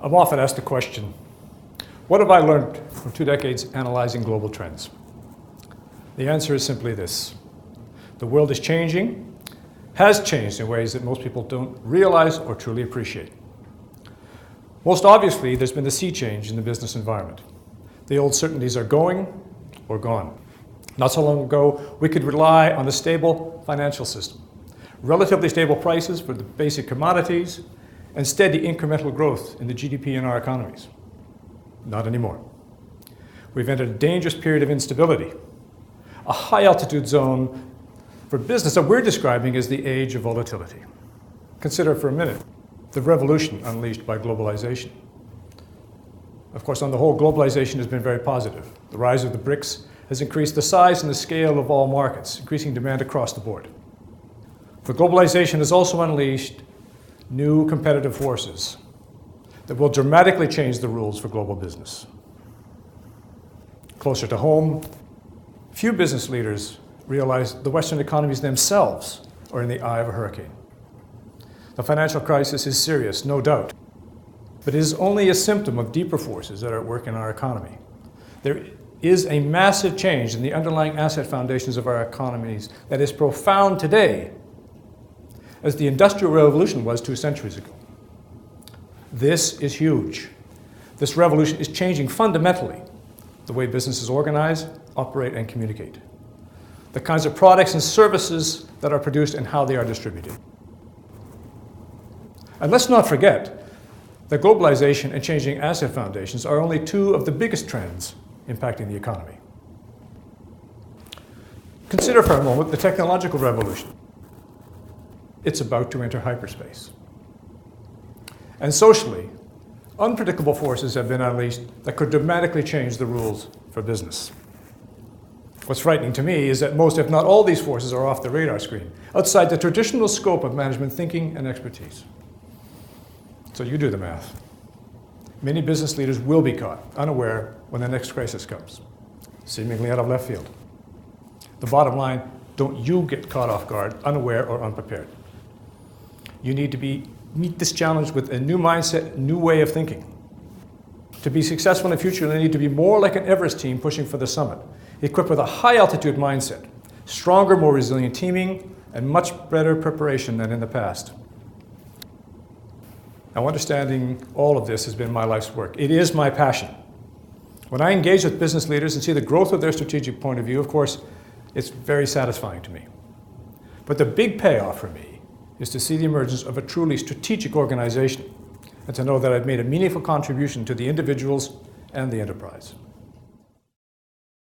I'm often asked the question, what have I learned from 2 decades analyzing global trends? The answer is simply this. The world is changing, has changed in ways that most people don't realize or truly appreciate. Most obviously, there's been a sea change in the business environment. The old certainties are going or gone. Not so long ago, we could rely on a stable financial system, relatively stable prices for the basic commodities, and steady incremental growth in the GDP in our economies. Not anymore. We've entered a dangerous period of instability, a high-altitude zone for business that we're describing as the age of volatility. Consider for a minute the revolution unleashed by globalization. Of course, on the whole, globalization has been very positive. The rise of the BRICS has increased the size and the scale of all markets, increasing demand across the board. But globalization has also unleashed new competitive forces that will dramatically change the rules for global business. Closer to home, few business leaders realize the Western economies themselves are in the eye of a hurricane. The financial crisis is serious, no doubt, but it is only a symptom of deeper forces that are at work in our economy. There is a massive change in the underlying asset foundations of our economies that is profound today, as the Industrial Revolution was 2 centuries ago. This is huge. This revolution is changing fundamentally the way businesses organize, operate, and communicate, the kinds of products and services that are produced and how they are distributed. And let's not forget that globalization and changing asset foundations are only 2 of the biggest trends impacting the economy. Consider for a moment the technological revolution. It's about to enter hyperspace. And socially, unpredictable forces have been unleashed that could dramatically change the rules for business. What's frightening to me is that most, if not all, these forces are off the radar screen, outside the traditional scope of management thinking and expertise. So you do the math. Many business leaders will be caught unaware when the next crisis comes, seemingly out of left field. The bottom line, don't you get caught off guard, unaware or unprepared. You need to meet this challenge with a new mindset, new way of thinking. To be successful in the future, they need to be more like an Everest team pushing for the summit, equipped with a high-altitude mindset, stronger, more resilient teaming, and much better preparation than in the past. Now, understanding all of this has been my life's work. It is my passion. When I engage with business leaders and see the growth of their strategic point of view, of course, it's very satisfying to me. But the big payoff for me is to see the emergence of a truly strategic organization and to know that I've made a meaningful contribution to the individuals and the enterprise.